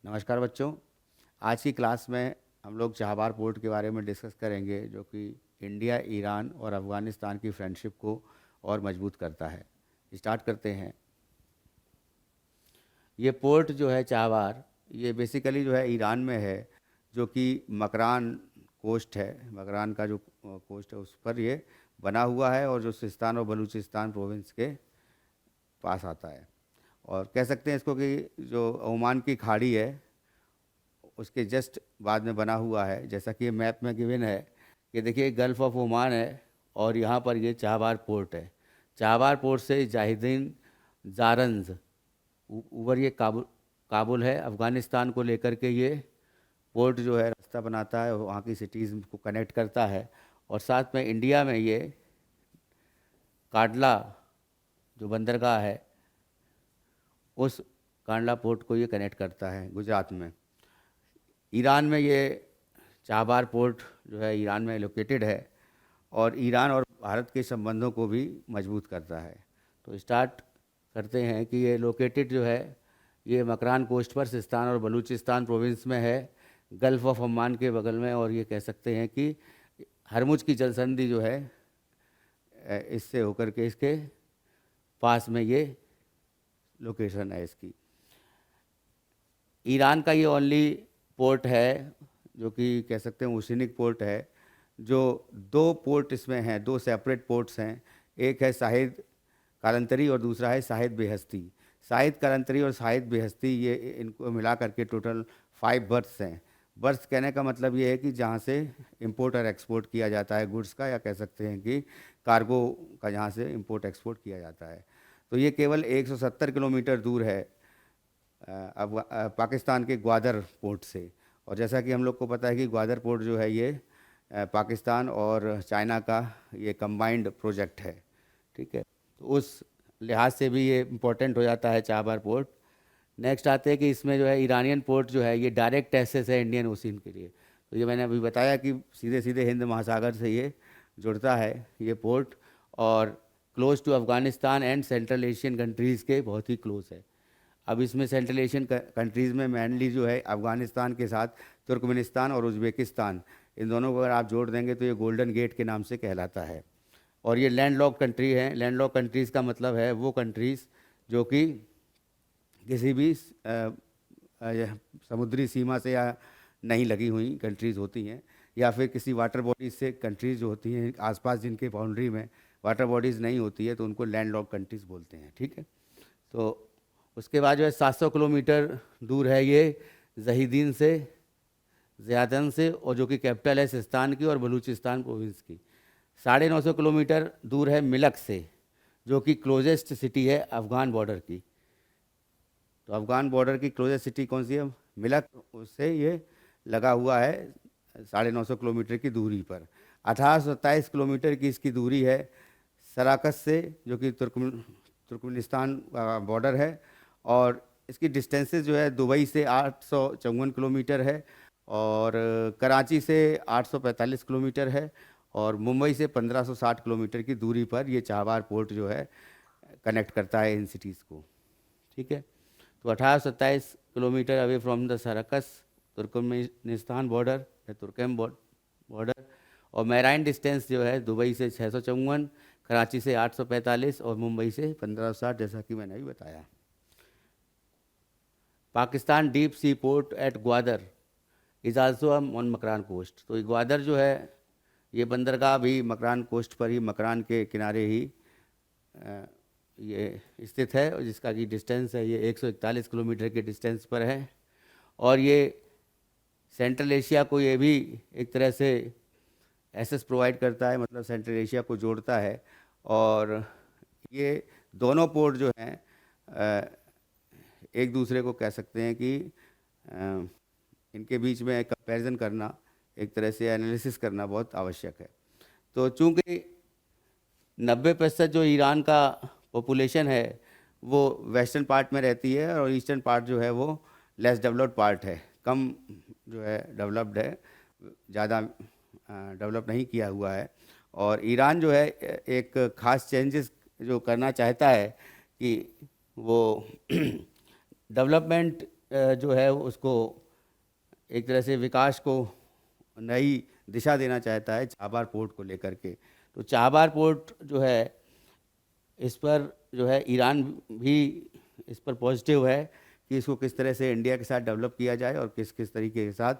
नमस्कार बच्चों। आज की क्लास में हम लोग चाबहार पोर्ट के बारे में डिस्कस करेंगे, जो कि इंडिया, ईरान और अफ़गानिस्तान की फ्रेंडशिप को और मजबूत करता है। स्टार्ट करते हैं। ये पोर्ट जो है चाबहार, ये बेसिकली जो है ईरान में है, जो कि मकरान कोस्ट है। मकरान का जो कोस्ट है उस पर ये बना हुआ है, और जो सिस्तान और बलूचिस्तान प्रोविंस के पास आता है। और कह सकते हैं इसको कि जो ओमान की खाड़ी है उसके जस्ट बाद में बना हुआ है। जैसा कि ये मैप में गिवन है कि देखिए गल्फ़ ऑफ ओमान है, और यहाँ पर ये चाबहार पोर्ट है। चाबहार पोर्ट से जाहिदीन जारंज ऊपर ये काबुल काबुल है, अफ़गानिस्तान को लेकर के ये पोर्ट जो है रास्ता बनाता है, वहाँ की सिटीज़ को कनेक्ट करता है। और साथ में इंडिया में ये काडला जो बंदरगाह है, उस कांडला पोर्ट को ये कनेक्ट करता है गुजरात में। ईरान में ये चाबहार पोर्ट जो है ईरान में लोकेटेड है, और ईरान और भारत के संबंधों को भी मजबूत करता है। तो स्टार्ट करते हैं कि ये लोकेटेड जो है ये मकरान कोस्ट पर सिस्तान और बलूचिस्तान प्रोविंस में है, गल्फ़ ऑफ ओमान के बगल में। और ये कह सकते हैं कि हरमुज की जलसंधि जो है इससे होकर के इसके पास में ये लोकेशन है इसकी। ईरान का ये ओनली पोर्ट है जो कि कह सकते हैं ओशिनिक पोर्ट है। जो दो पोर्ट इसमें हैं, दो सेपरेट पोर्ट्स हैं। एक है शाहिद कालंतरी और दूसरा है शाहिद बेहस्ती। शाहिद कालंतरी और शाहिद बेहस्ती ये इनको मिला करके टोटल 5 बर्थ्स हैं। बर्थ कहने का मतलब ये है कि जहाँ से इंपोर्ट और एक्सपोर्ट किया जाता है गुड्स का, या कह सकते हैं कि कार्गो का, जहाँ से इंपोर्ट एक्सपोर्ट किया जाता है। तो ये केवल 170 किलोमीटर दूर है अब पाकिस्तान के ग्वादर पोर्ट से। और जैसा कि हम लोग को पता है कि ग्वादर पोर्ट जो है ये पाकिस्तान और चाइना का ये कंबाइंड प्रोजेक्ट है। ठीक है, तो उस लिहाज से भी ये इम्पोर्टेंट हो जाता है चाबहार पोर्ट। नेक्स्ट आते हैं कि इसमें जो है ईरानियन पोर्ट जो है ये डायरेक्ट एक्सेस है इंडियन ओशियन के लिए। तो ये मैंने अभी बताया कि सीधे सीधे हिंद महासागर से ये जुड़ता है ये पोर्ट, और close to Afghanistan and central Asian countries के बहुत ही क्लोज है। अब इसमें सेंट्रल एशियन कंट्रीज़ में मेनली जो है अफ़गानिस्तान के साथ तुर्कमेनिस्तान और उज़्बेकिस्तान, इन दोनों को अगर आप जोड़ देंगे तो ये गोल्डन गेट के नाम से कहलाता है। और ये लैंड लॉक कंट्री है। लैंड लॉक कंट्रीज़ का मतलब है वो कंट्रीज़ जो कि किसी भी समुद्री सीमा से या नहीं लगी हुई कंट्रीज़ होती हैं, या फिर किसी वाटर बॉडीज़ से कंट्रीज़ जो होती हैं आसपास जिनके बाउंड्री में वाटर बॉडीज़ नहीं होती है, तो उनको लैंड लॉक कंट्रीज़ बोलते हैं। ठीक है, तो उसके बाद जो है 700 किलोमीटर दूर है ये जहीदीन से, ज़ियादन से, और जो कि कैपिटल है सिस्तान की और बलूचिस्तान प्रोविंस की। 950 किलोमीटर दूर है मिलक से, जो कि क्लोजेस्ट सिटी है अफ़गान बॉर्डर की। तो अफ़गान बॉर्डर की क्लोजेस्ट सिटी कौन सी है? मिलक। उससे ये लगा हुआ है 950 किलोमीटर की दूरी पर। 1827 किलोमीटर की इसकी दूरी है सराकस से, जो कि तुर्कमेनिस्तान का बॉर्डर है। और इसकी डिस्टेंसेस जो है दुबई से 854 किलोमीटर है, और कराची से 845 किलोमीटर है, और मुंबई से 1560 किलोमीटर की दूरी पर ये चाबहार पोर्ट जो है कनेक्ट करता है इन सिटीज़ को। ठीक है, तो 1827 kilometre away from the Sarakhs Turkmenistan border या तुर्कम बॉर्डर। और मैराइन डिस्टेंस जो है दुबई से 654, कराची से 845 और मुंबई से 1560, जैसा कि मैंने अभी बताया। Pakistan deep sea port at Gwadar is also on Makran coast. तो ग्वादर जो है ये बंदरगाह भी मकरान कोस्ट पर ही, मकरान के किनारे ही ये स्थित है, और जिसका कि डिस्टेंस है ये 141 किलोमीटर के डिस्टेंस पर है। और ये सेंट्रल एशिया को ये भी एक तरह से एक्सेस प्रोवाइड करता है, मतलब सेंट्रल एशिया को जोड़ता है। और ये दोनों पोर्ट जो हैं एक दूसरे को कह सकते हैं कि इनके बीच में कंपैरिजन करना, एक तरह से एनालिसिस करना बहुत आवश्यक है। तो चूंकि 90% जो ईरान का पॉपुलेशन है वो वेस्टर्न पार्ट में रहती है, और ईस्टर्न पार्ट जो है वो लेस डेवलप्ड पार्ट है, कम जो है डेवलप्ड है, ज़्यादा डेवलप नहीं किया हुआ है। और ईरान जो है एक ख़ास चेंजेस जो करना चाहता है कि वो डेवलपमेंट जो है उसको एक तरह से विकास को नई दिशा देना चाहता है चाबार पोर्ट को लेकर के। तो चाबार पोर्ट जो है इस पर जो है ईरान भी इस पर पॉजिटिव है कि इसको किस तरह से इंडिया के साथ डेवलप किया जाए और किस किस तरीके के साथ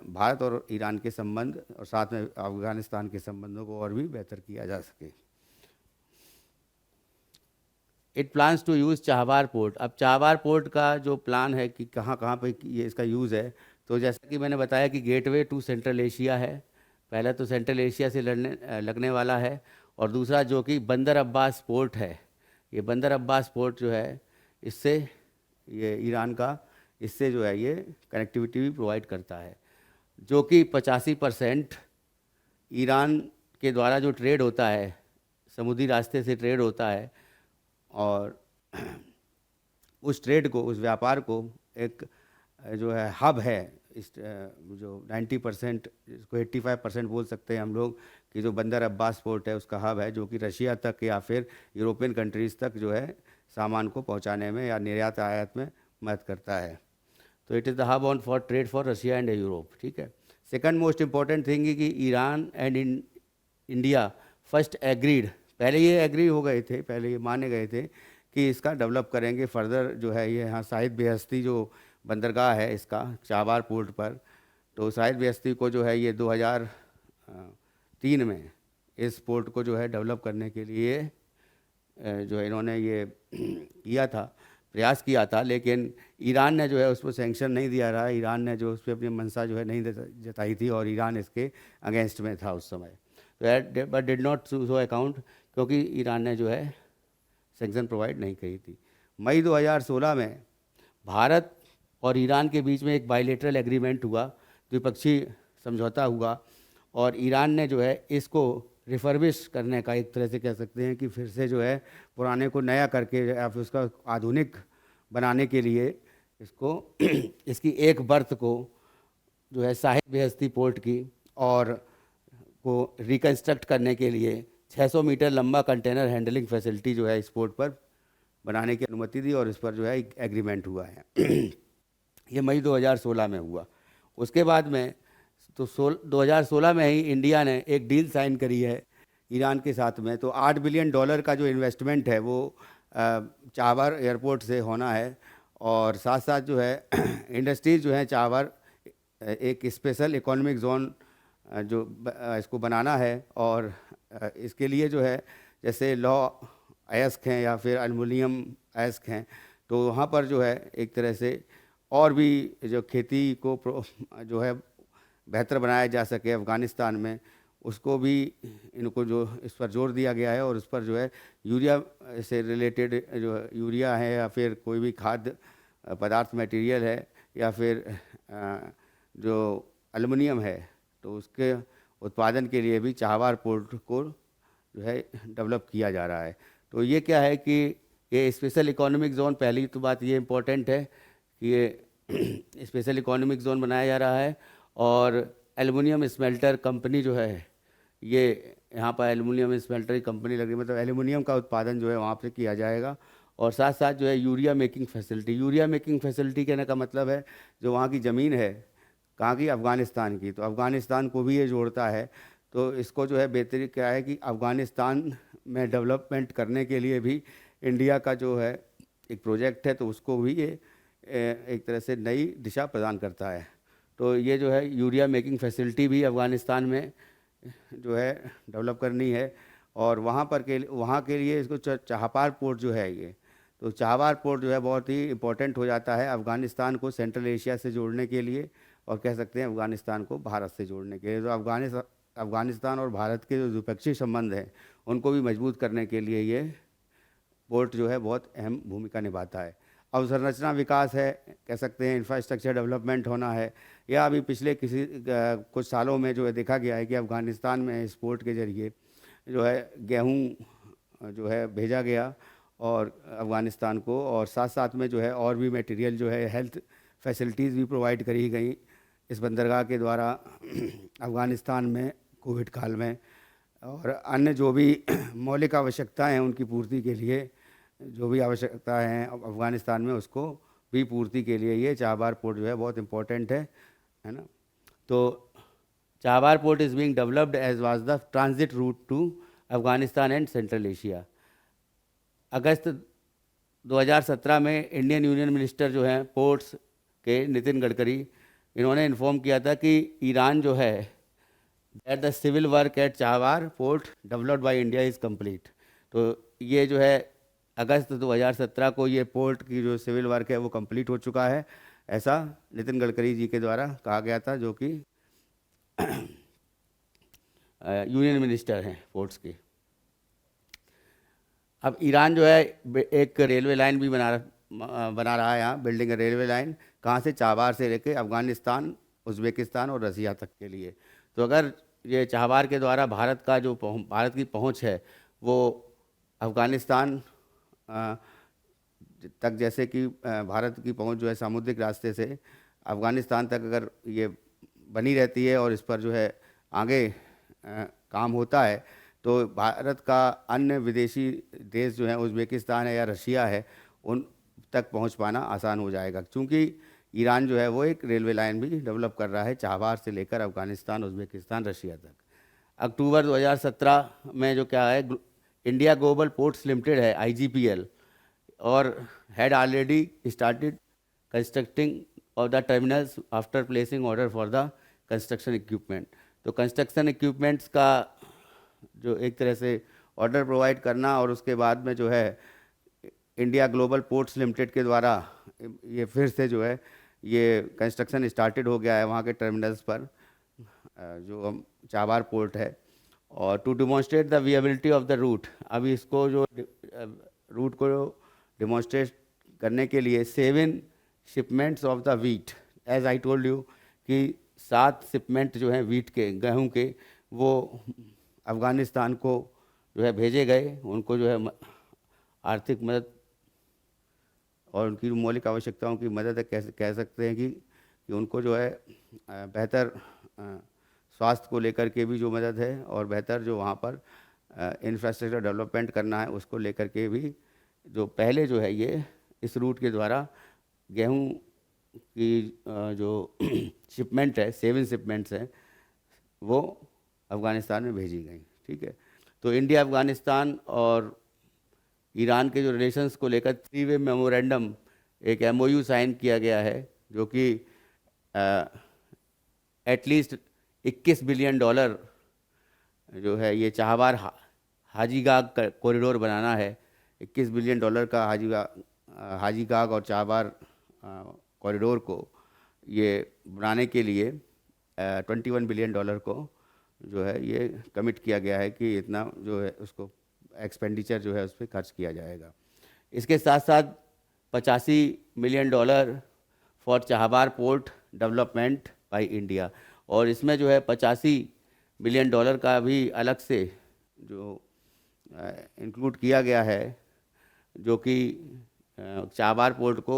भारत और ईरान के संबंध और साथ में अफगानिस्तान के संबंधों को और भी बेहतर किया जा सके। It plans to use Chabahar port. अब चाहबार पोर्ट का जो प्लान है कि कहाँ कहाँ पे ये इसका यूज़ है, तो जैसा कि मैंने बताया कि गेटवे टू सेंट्रल एशिया है। पहला तो सेंट्रल एशिया से लगने वाला है, और दूसरा जो कि बंदर अब्बास पोर्ट है। ये बंदर अब्बास पोर्ट जो है इससे ये ईरान का इससे जो है ये कनेक्टिविटी भी प्रोवाइड करता है, जो कि 85% ईरान के द्वारा जो ट्रेड होता है, समुद्री रास्ते से ट्रेड होता है, और उस ट्रेड को, उस व्यापार को एक जो है हब है, इस जो 90%, इसको 85% बोल सकते हैं हम लोग, कि जो बंदर अब्बास पोर्ट है उसका हब है, जो कि रशिया तक या फिर यूरोपियन कंट्रीज़ तक जो है सामान को पहुंचाने में या निर्यात आयात में मदद करता है। तो it is the hub on for trade for Russia and Europe, ठीक है। सेकंड मोस्ट इम्पॉर्टेंट थिंग है कि Iran and India first agreed, पहले ये एग्री हो गए थे, पहले ये माने गए थे कि इसका डेवलप करेंगे फर्दर। जो है ये यहाँ शाहिद बेहस्ती जो बंदरगाह है इसका चाबार पोर्ट पर, तो शाहिद बेहस्ती को जो है ये 2003 में इस पोर्ट को जो है डेवलप करने के लिए जो है इन्होंने ये किया था, प्रयास किया था, लेकिन ईरान ने जो है उस पर सेंक्शन नहीं दिया रहा। ईरान ने जो उस पर अपनी मंशा जो है नहीं जताई थी, और ईरान इसके अगेंस्ट में था उस समय। तो but did not so account, क्योंकि ईरान ने जो है सेंक्शन प्रोवाइड नहीं करी थी। मई 2016 में भारत और ईरान के बीच में एक बायलेटरल एग्रीमेंट हुआ, द्विपक्षीय समझौता हुआ, और ईरान ने जो है इसको रिफर्बिश करने का, एक तरह से कह सकते हैं कि फिर से जो है पुराने को नया करके या फिर उसका आधुनिक बनाने के लिए इसको इसकी एक बर्थ को जो है शाहिद बेहस्ती पोर्ट की और को रिकन्स्ट्रक्ट करने के लिए 600 मीटर लंबा कंटेनर हैंडलिंग फैसिलिटी जो है इस पोर्ट पर बनाने की अनुमति दी, और इस पर जो है एक एग्रीमेंट हुआ है। ये मई 2016 में हुआ। उसके बाद में तो 2016 में ही इंडिया ने एक डील साइन करी है ईरान के साथ में। तो $8 बिलियन का जो इन्वेस्टमेंट है वो चाबार एयरपोर्ट से होना है, और साथ साथ जो है इंडस्ट्रीज जो है चाबार एक स्पेशल इकोनॉमिक जोन जो इसको बनाना है, और इसके लिए जो है जैसे लौ अयस्क हैं या फिर एल्युमिनियम अयस्क हैं, तो वहाँ पर जो है एक तरह से और भी जो खेती को जो है बेहतर बनाया जा सके अफ़गानिस्तान में, उसको भी इनको जो इस पर जोर दिया गया है। और उस पर जो है यूरिया से रिलेटेड जो यूरिया है या फिर कोई भी खाद्य पदार्थ मटेरियल है या फिर जो एल्युमिनियम है, तो उसके उत्पादन के लिए भी चाहबार पोर्ट को जो है डेवलप किया जा रहा है। तो ये क्या है कि ये स्पेशल इकोनॉमिक जोन, पहली तो बात ये इम्पोर्टेंट है कि ये स्पेशल इकोनॉमिक जोन बनाया जा रहा है, और एल्युमिनियम स्मेल्टर कंपनी जो है ये यहाँ पर एल्युमिनियम स्मेल्टर कंपनी लग रही है, मतलब एल्युमिनियम का उत्पादन जो है वहाँ पे किया जाएगा। और साथ साथ जो है यूरिया मेकिंग फैसिलिटी कहने का मतलब है जो वहाँ की ज़मीन है, कहाँ की, अफ़गानिस्तान की, तो अफ़गानिस्तान को भी ये जोड़ता है। तो इसको जो है बेहतरी क्या है कि अफ़गानिस्तान में डेवलपमेंट करने के लिए भी इंडिया का जो है एक प्रोजेक्ट है, तो उसको भी ये एक तरह से नई दिशा प्रदान करता है। तो ये जो है यूरिया मेकिंग फैसिलिटी भी अफ़गानिस्तान में जो है डेवलप करनी है, और वहाँ के लिए इसको चाहबार पोर्ट जो है ये, तो चाहबार पोर्ट जो है बहुत ही इम्पोर्टेंट हो जाता है अफ़गानिस्तान को सेंट्रल एशिया से जोड़ने के लिए, और कह सकते हैं अफ़गानिस्तान को भारत से जोड़ने के लिए। तो अफ़गानिस्तान और भारत के जो द्विपक्षीय संबंध हैं उनको भी मजबूत करने के लिए ये पोर्ट जो है बहुत अहम भूमिका निभाता है। अवसंरचना विकास है, कह सकते हैं इंफ्रास्ट्रक्चर डेवलपमेंट होना है, या अभी पिछले कुछ सालों में जो है देखा गया है कि अफ़गानिस्तान में इस पोर्ट के ज़रिए जो है गेहूं जो है भेजा गया और अफ़गानिस्तान को, और साथ साथ में जो है और भी मटेरियल जो है हेल्थ फैसिलिटीज़ भी प्रोवाइड करी गई इस बंदरगाह के द्वारा अफ़गानिस्तान में कोविड काल में, और अन्य जो भी मौलिक आवश्यकताएं हैं उनकी पूर्ति के लिए जो भी आवश्यकताएं हैं अफ़गानिस्तान में उसको भी पूर्ति के लिए ये चाबहार पोर्ट जो है बहुत इम्पोर्टेंट है ना। तो Chabahar port is being developed as was the transit route to Afghanistan and Central Asia. अगस्त 2017 में इंडियन यूनियन मिनिस्टर जो हैं पोर्ट्स के नितिन गडकरी, इन्होंने इन्फॉर्म किया था कि ईरान जो है that the civil work at Chabahar port developed by India is complete. तो ये जो है अगस्त 2017 को ये पोर्ट की जो सिविल वर्क है वो कंप्लीट हो चुका है, ऐसा नितिन गडकरी जी के द्वारा कहा गया था, जो कि यूनियन मिनिस्टर हैं पोर्ट्स के। अब ईरान जो है एक रेलवे लाइन भी बना रहा है यहाँ, बिल्डिंग रेलवे लाइन, कहाँ से, चाबहार से लेके अफ़गानिस्तान, उज़्बेकिस्तान और रसिया तक के लिए। तो अगर ये चाबहार के द्वारा भारत का जो भारत की पहुँच है वो अफ़गानिस्तान तक, जैसे कि भारत की पहुँच जो है सामुद्रिक रास्ते से अफ़गानिस्तान तक अगर ये बनी रहती है और इस पर जो है आगे काम होता है, तो भारत का अन्य विदेशी देश जो हैं उज़्बेकिस्तान है या रशिया है, उन तक पहुंच पाना आसान हो जाएगा, क्योंकि ईरान जो है वो एक रेलवे लाइन भी डेवलप कर रहा है चाबहार से लेकर अफ़गानिस्तान, उज़्बेकिस्तान, रशिया तक। अक्टूबर 2017 में जो क्या है, इंडिया ग्लोबल पोर्ट्स लिमिटेड है IGPL, और had already started constructing of the terminals after placing order for the construction equipment. तो कंस्ट्रक्शन इक्विपमेंट्स का जो एक तरह से ऑर्डर प्रोवाइड करना, और उसके बाद में जो है इंडिया ग्लोबल पोर्ट्स लिमिटेड के द्वारा ये फिर से जो है ये कंस्ट्रक्शन स्टार्टेड हो गया है वहाँ के टर्मिनल्स पर, जो चाबहार पोर्ट है। और to demonstrate the viability of the route, अभी इसको जो रूट को डिमॉन्स्ट्रेट करने के लिए 7 shipments of the wheat, as I told you कि 7 शिपमेंट जो हैं वीट के, गेहूं के, वो अफ़गानिस्तान को जो है भेजे गए। उनको जो है आर्थिक मदद और उनकी मौलिक आवश्यकताओं की मदद है, कैसे कह सकते हैं कि उनको जो है बेहतर स्वास्थ्य को लेकर के भी जो मदद है, और बेहतर जो वहाँ पर इंफ्रास्ट्रक्चर डेवलपमेंट करना है उसको लेकर के भी, जो पहले जो है ये इस रूट के द्वारा गेहूं की जो शिपमेंट है, 7 शिपमेंट्स हैं, वो अफ़गानिस्तान में भेजी गई। ठीक है, तो इंडिया, अफ़गानिस्तान और ईरान के जो रिलेशंस को लेकर 3-वे मेमोरेंडम, एक MOU साइन किया गया है, जो कि एटलीस्ट $21 बिलियन जो है ये चाबहार हाजीगाग कॉरिडोर बनाना है। $21 बिलियन का हाजीगाग और चाबहार कॉरिडोर को ये बनाने के लिए 21 बिलियन को जो है ये कमिट किया गया है कि इतना जो है उसको एक्सपेंडिचर जो है उस पर खर्च किया जाएगा। इसके साथ साथ $85 million for Chabahar port development by India, और इसमें जो है $85 मिलियन का भी अलग से जो इंक्लूड किया गया है, जो कि चाबहार पोर्ट को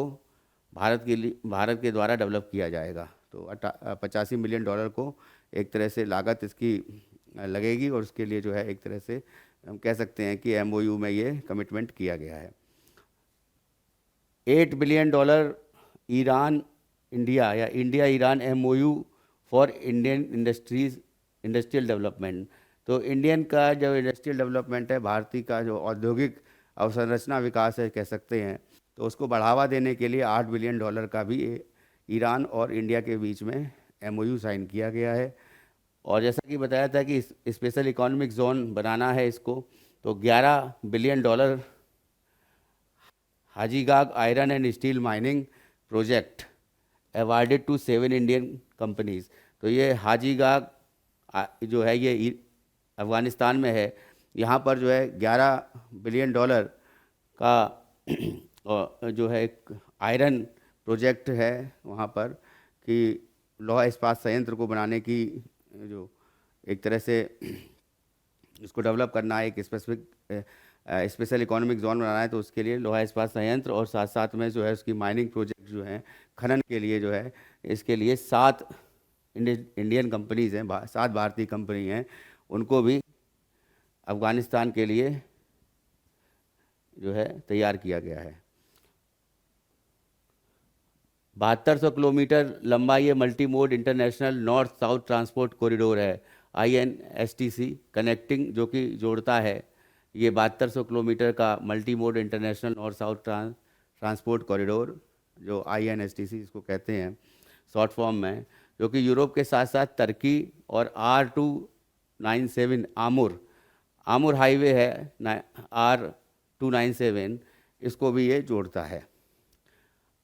भारत के द्वारा डेवलप किया जाएगा। तो $85 मिलियन को एक तरह से लागत इसकी लगेगी, और उसके लिए जो है एक तरह से हम कह सकते हैं कि MOU में ये कमिटमेंट किया गया है। $8 बिलियन ईरान इंडिया या India Iran MOU for Indian industrial development. तो इंडियन का जो इंडस्ट्रियल डेवलपमेंट है, भारतीय का जो औद्योगिक अवसंरचना विकास है कह सकते हैं, तो उसको बढ़ावा देने के लिए $8 बिलियन का भी ईरान और इंडिया के बीच में MOU साइन किया गया है। और जैसा कि बताया था कि स्पेशल इकोनॉमिक जोन बनाना है इसको, तो $11 billion Hajigak iron and steel mining project awarded to 7 Indian companies. तो ये हाजीगाग जो है ये अफ़गानिस्तान में है, यहाँ पर जो है $11 बिलियन का जो है एक आयरन प्रोजेक्ट है वहाँ पर, कि लौह इस्पात संयंत्र को बनाने की जो एक तरह से इसको डेवलप करना है, एक स्पेशल इकोनॉमिक जोन बनाना है, तो उसके लिए लोहा इस्पात संयंत्र और साथ साथ में जो है उसकी माइनिंग प्रोजेक्ट जो है खनन के लिए जो है, इसके लिए 7 इंडियन कंपनीज़ हैं, 7 भारतीय कंपनी हैं, उनको भी अफ़गानिस्तान के लिए जो है तैयार किया गया है। 7200 किलोमीटर लंबा ये multi mode international north south transport corridor है, INSTC कनेक्टिंग, जो कि जोड़ता है ये 7200 किलोमीटर का multi mode international north south transport corridor, जो INSTC इसको कहते हैं शॉर्ट फॉर्म में, जो कि यूरोप के साथ साथ तुर्की और R297 आमुर हाईवे है, R297, इसको भी ये जोड़ता है।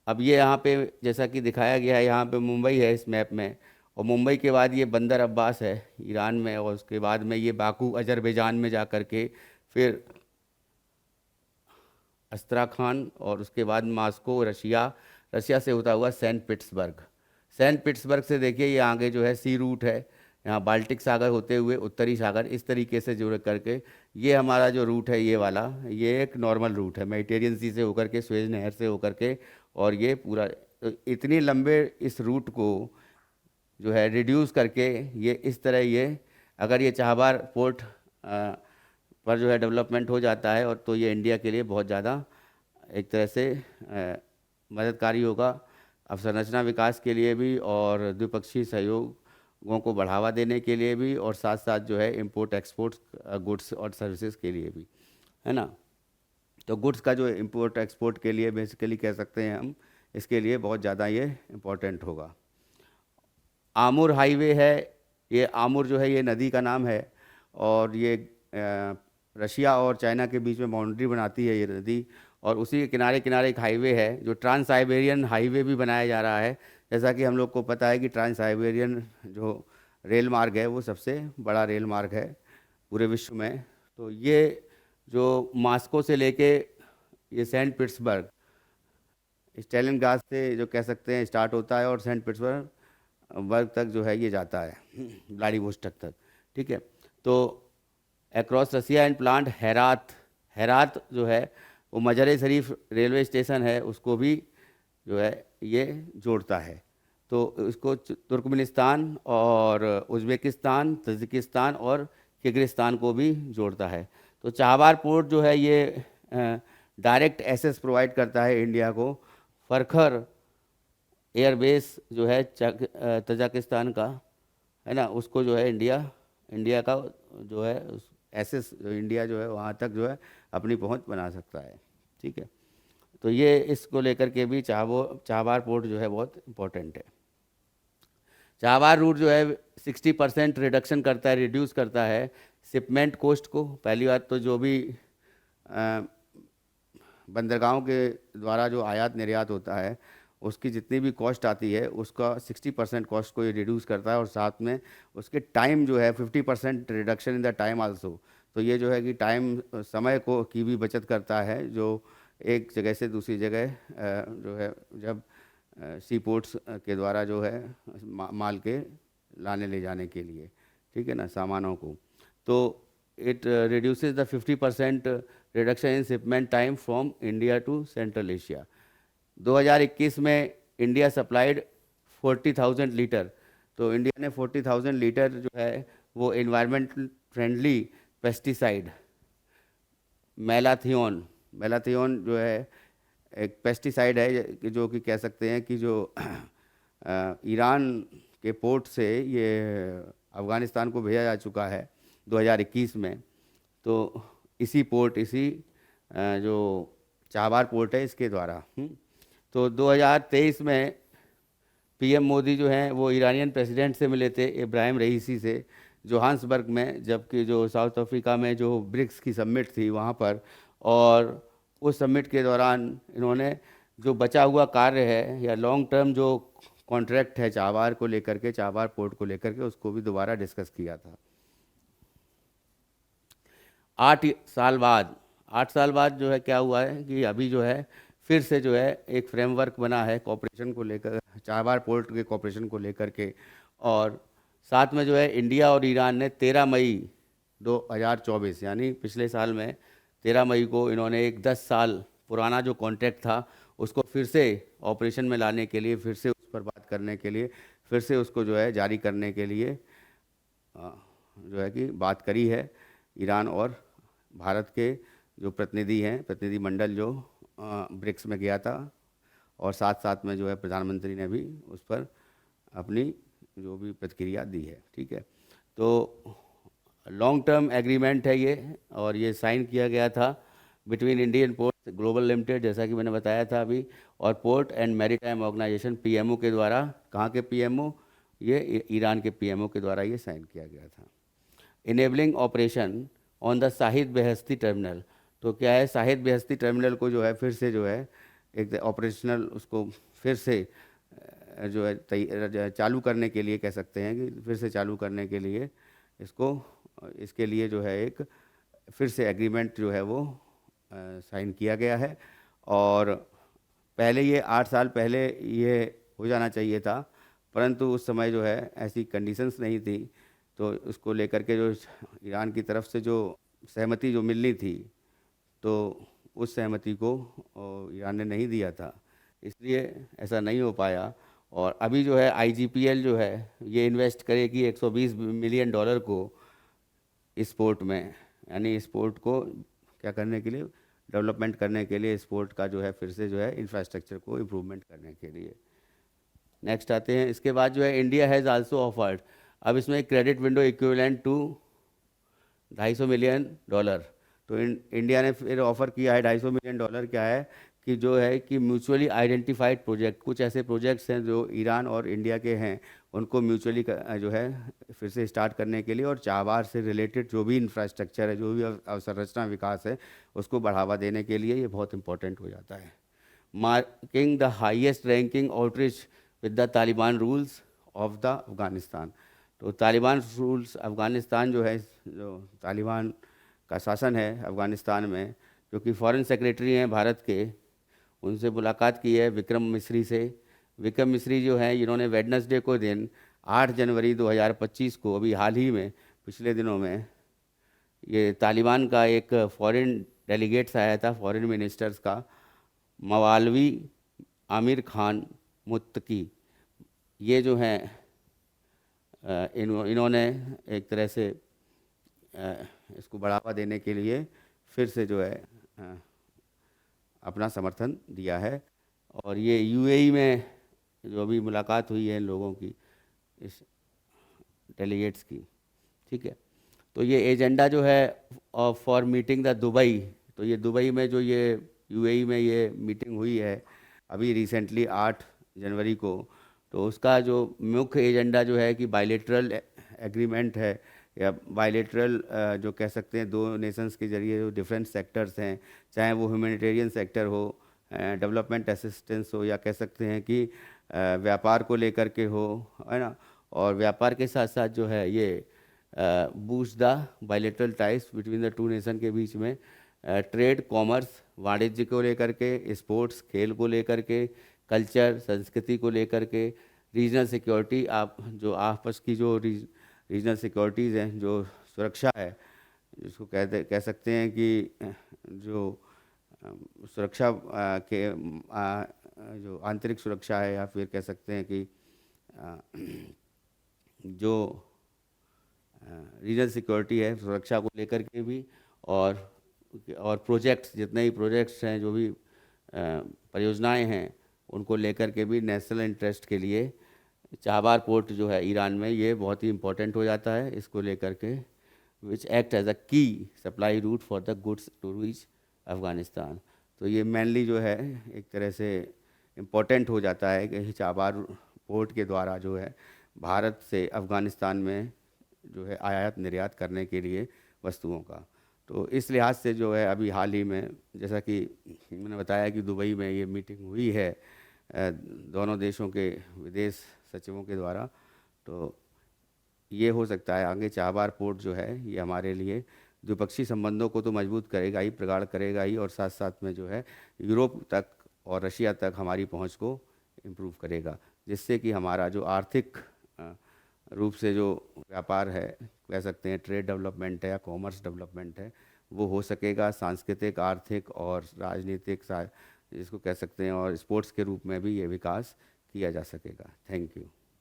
अब ये यहाँ पे जैसा कि दिखाया गया है, यहाँ पे मुंबई है इस मैप में, और मुंबई के बाद ये बंदर अब्बास है ईरान में, और उसके बाद में ये बाकू अजरबैजान में जा कर के फिर अस्त्राखान, और उसके बाद मास्को रशिया से होता हुआ सेंट पिट्सबर्ग से देखिए ये आगे जो है सी रूट है, यहाँ बाल्टिक सागर होते हुए उत्तरी सागर, इस तरीके से जुड़ करके ये हमारा जो रूट है ये वाला, ये एक नॉर्मल रूट है मेडिटेरियन सी से होकर के, सुएज नहर से होकर के, और ये पूरा, तो इतनी लंबे इस रूट को जो है रिड्यूस करके ये इस तरह, ये अगर ये चाहबार पोर्ट पर जो है डेवलपमेंट हो जाता है, और तो ये इंडिया के लिए बहुत ज़्यादा एक तरह से मददकारी होगा अवसंरचना विकास के लिए भी, और द्विपक्षीय सहयोगों को बढ़ावा देने के लिए भी, और साथ साथ जो है इंपोर्ट एक्सपोर्ट गुड्स और सर्विसेज के लिए भी, है ना। तो गुड्स का जो इंपोर्ट एक्सपोर्ट के लिए बेसिकली कह सकते हैं हम, इसके लिए बहुत ज़्यादा ये इम्पोर्टेंट होगा। आमुर हाईवे है, ये आमुर जो है ये नदी का नाम है, और ये रशिया और चाइना के बीच में बाउंड्री बनाती है ये नदी, और उसी के किनारे किनारे एक हाईवे है जो ट्रांस साइबेरियन हाईवे भी बनाया जा रहा है। जैसा कि हम लोग को पता है कि ट्रांस साइबेरियन जो रेल मार्ग है वो सबसे बड़ा रेल मार्ग है पूरे विश्व में। तो ये जो मास्को से लेके ये सेंट पिट्सबर्ग, स्टेलिनग्राड से जो कह सकते हैं स्टार्ट होता है, और सेंट पिट्सबर्ग तक जो है ये जाता है, व्लादिवोस्टोक तक, ठीक है। तो अक्रॉस रसिया एंड प्लांट हैरात जो है वो मजर शरीफ रेलवे स्टेशन है, उसको भी जो है ये जोड़ता है। तो इसको तुर्कमेनिस्तान और उज़्बेकिस्तान, तजिकिस्तान और किर्गिस्तान को भी जोड़ता है। तो चाहबार पोर्ट जो है ये डायरेक्ट एक्सेस प्रोवाइड करता है इंडिया को। फरखर एयरबेस जो है तजाकिस्तान का, है ना, उसको जो है इंडिया का जो है एक्सेस, इंडिया जो है वहाँ तक जो है अपनी पहुँच बना सकता है, ठीक है। तो ये इसको लेकर के भी चाहबार पोर्ट जो है बहुत इम्पोर्टेंट है। चाहबार रूट जो है 60% रिडक्शन करता है, रिड्यूस करता है शिपमेंट कोस्ट को। पहली बात तो जो भी बंदरगाहों के द्वारा जो आयात निर्यात होता है उसकी जितनी भी कॉस्ट आती है उसका 60% कॉस्ट को ये रिड्यूस करता है, और साथ में उसके टाइम जो है 50% reduction in the time also. तो ये जो है कि टाइम समय को की भी बचत करता है, जो एक जगह से दूसरी जगह जो है जब सी पोर्ट्स के द्वारा जो है माल के लाने ले जाने के लिए, ठीक है ना, सामानों को। तो it reduces the 50% reduction in shipment time from India to central Asia. 2021 में इंडिया सप्लाइड 40,000 लीटर। तो इंडिया ने 40,000 लीटर जो है वो एनवायरमेंट फ्रेंडली पेस्टिसाइड मेलाथियोन जो है एक पेस्टिसाइड है, जो कि कह सकते हैं कि जो ईरान के पोर्ट से ये अफ़गानिस्तान को भेजा जा चुका है 2021 में। तो इसी जो चाहबार पोर्ट है इसके द्वारा। तो 2023 में PM मोदी जो हैं वो ईरानियन प्रेसिडेंट से मिले थे, इब्राहिम रईसी से, जोहान्सबर्ग में, जबकि जो साउथ अफ्रीका में जो ब्रिक्स की समिट थी वहाँ पर। और उस समिट के दौरान इन्होंने जो बचा हुआ कार्य है या लॉन्ग टर्म जो कॉन्ट्रैक्ट है चाहबार को लेकर के, चाहबार पोर्ट को लेकर के, उसको भी दोबारा डिस्कस किया था। 8 साल बाद जो है क्या हुआ है कि अभी जो है फिर से जो है एक फ्रेमवर्क बना है कॉपरेशन को लेकर, चाहबार पोर्ट के कॉपरेशन को लेकर के। और साथ में जो है इंडिया और ईरान ने 13 मई 2024 यानी पिछले साल में 13 मई को इन्होंने एक 10 साल पुराना जो कॉन्ट्रैक्ट था उसको फिर से ऑपरेशन में लाने के लिए, फिर से उस पर बात करने के लिए, फिर से उसको जो है जारी करने के लिए जो है कि बात करी है। ईरान और भारत के जो प्रतिनिधि हैं, प्रतिनिधिमंडल जो ब्रिक्स में गया था, और साथ साथ में जो है प्रधानमंत्री ने भी उस पर अपनी जो भी प्रतिक्रिया दी है। ठीक है, तो लॉन्ग टर्म एग्रीमेंट है ये, और ये साइन किया गया था between Indian port global limited, जैसा कि मैंने बताया था अभी, और port and maritime organisation PMO के द्वारा। कहाँ के पीएमओ? ये ईरान के पीएमओ के द्वारा ये साइन किया गया था। Enabling operation on the Shahid Beheshti terminal. तो क्या है, शाहिद बेहस्ती टर्मिनल को जो है फिर से जो है एक ऑपरेशनल उसको फिर से जो है चालू करने के लिए, कह सकते हैं कि फिर से चालू करने के लिए इसके लिए जो है एक फिर से एग्रीमेंट जो है वो साइन किया गया है। और पहले ये 8 साल पहले ये हो जाना चाहिए था, परंतु उस समय जो है ऐसी कंडीशंस नहीं थी, तो उसको लेकर के जो ईरान की तरफ से जो सहमति जो मिलनी थी, तो उस सहमति को ईरान ने नहीं दिया था, इसलिए ऐसा नहीं हो पाया। और अभी जो है आईजीपीएल जो है ये इन्वेस्ट करेगी $120 मिलियन को इस पोर्ट में, यानी इस पोर्ट को क्या करने के लिए, डेवलपमेंट करने के लिए, इस पोर्ट का जो है फिर से जो है इंफ्रास्ट्रक्चर को इम्प्रूवमेंट करने के लिए। नेक्स्ट आते हैं, इसके बाद जो है इंडिया हैज़ आल्सो ऑफर्ड, अब इसमें credit window equivalent to $250 million. तो इंडिया ने फिर ऑफ़र किया है $250 मिलियन। क्या है कि जो है कि म्यूचुअली आइडेंटिफाइड प्रोजेक्ट, कुछ ऐसे प्रोजेक्ट्स हैं जो ईरान और इंडिया के हैं, उनको म्यूचुअली जो है फिर से स्टार्ट करने के लिए, और चाबार से रिलेटेड जो भी इंफ्रास्ट्रक्चर है, जो भी अवसंरचना विकास है, उसको बढ़ावा देने के लिए ये बहुत इंपॉर्टेंट हो जाता है। Marking the highest ranking outreach with the Taliban rules of the Afghanistan. तो तालिबान रूल्स अफ़गानिस्तान जो है, जो तालिबान का शासन है अफ़गानिस्तान में, जो कि फॉरेन सेक्रेटरी हैं भारत के, उनसे मुलाकात की है विक्रम मिस्री से। विक्रम मिस्री जो हैं, इन्होंने वेडनेसडे को दिन 8 जनवरी 2025 को, अभी हाल ही में पिछले दिनों में, ये तालिबान का एक फॉरेन डेलीगेट्स आया था, फॉरेन मिनिस्टर्स का, मवालवी आमिर खान मुत्तकी, ये जो हैं इन्होंने एक तरह से इसको बढ़ावा देने के लिए फिर से जो है अपना समर्थन दिया है। और ये यूएई में जो अभी मुलाकात हुई है इन लोगों की, इस डेलीगेट्स की, ठीक है। तो ये एजेंडा जो है फॉर मीटिंग द दुबई, तो ये दुबई में जो ये यूएई में ये मीटिंग हुई है अभी रिसेंटली 8 जनवरी को, तो उसका जो मुख्य एजेंडा जो है कि बायलेटरल एग्रीमेंट है, या बायलेटरल जो कह सकते हैं दो नेशंस के जरिए जो डिफरेंट सेक्टर्स हैं, चाहे वो ह्यूमैनिटेरियन सेक्टर हो, डेवलपमेंट असिस्टेंस हो, या कह सकते हैं कि व्यापार को लेकर के हो, है ना। और व्यापार के साथ साथ जो है ये boost the bilateral ties between the two nation के बीच में, ट्रेड, कॉमर्स, वाणिज्य को लेकर के, स्पोर्ट्स, खेल को लेकर के, कल्चर, संस्कृति को लेकर के, रीजनल सिक्योरिटी, आप जो आपस की जो रीजनल सिक्योरिटीज़ हैं, जो सुरक्षा है, जिसको कह सकते हैं कि जो सुरक्षा जो आंतरिक सुरक्षा है, या फिर कह सकते हैं कि जो रीजनल सिक्योरिटी है, सुरक्षा को लेकर के भी, और प्रोजेक्ट्स, जितने भी प्रोजेक्ट्स हैं, जो भी परियोजनाएं हैं, उनको लेकर के भी नेशनल इंटरेस्ट के लिए चाबार पोर्ट जो है ईरान में, ये बहुत ही इम्पोर्टेंट हो जाता है। इसको लेकर के which act as a key supply route for the goods to reach Afghanistan. तो ये मेनली जो है एक तरह से इम्पोर्टेंट हो जाता है कि चाबार पोर्ट के द्वारा जो है भारत से अफ़गानिस्तान में जो है आयात निर्यात करने के लिए वस्तुओं का। तो इस लिहाज से जो है अभी हाल ही में, जैसा कि मैंने बताया कि दुबई में ये मीटिंग हुई है दोनों देशों के विदेश सचिवों के द्वारा, तो ये हो सकता है आगे चाबार पोर्ट जो है ये हमारे लिए द्विपक्षीय संबंधों को तो मजबूत करेगा ही, प्रगाढ़ करेगा ही, और साथ साथ में जो है यूरोप तक और रशिया तक हमारी पहुंच को इम्प्रूव करेगा, जिससे कि हमारा जो आर्थिक रूप से जो व्यापार है, कह सकते हैं ट्रेड डेवलपमेंट है या कॉमर्स डेवलपमेंट है, वो हो सकेगा। सांस्कृतिक, आर्थिक और राजनीतिक, जिसको कह सकते हैं, और स्पोर्ट्स के रूप में भी ये विकास किया जा सकेगा। Thank you.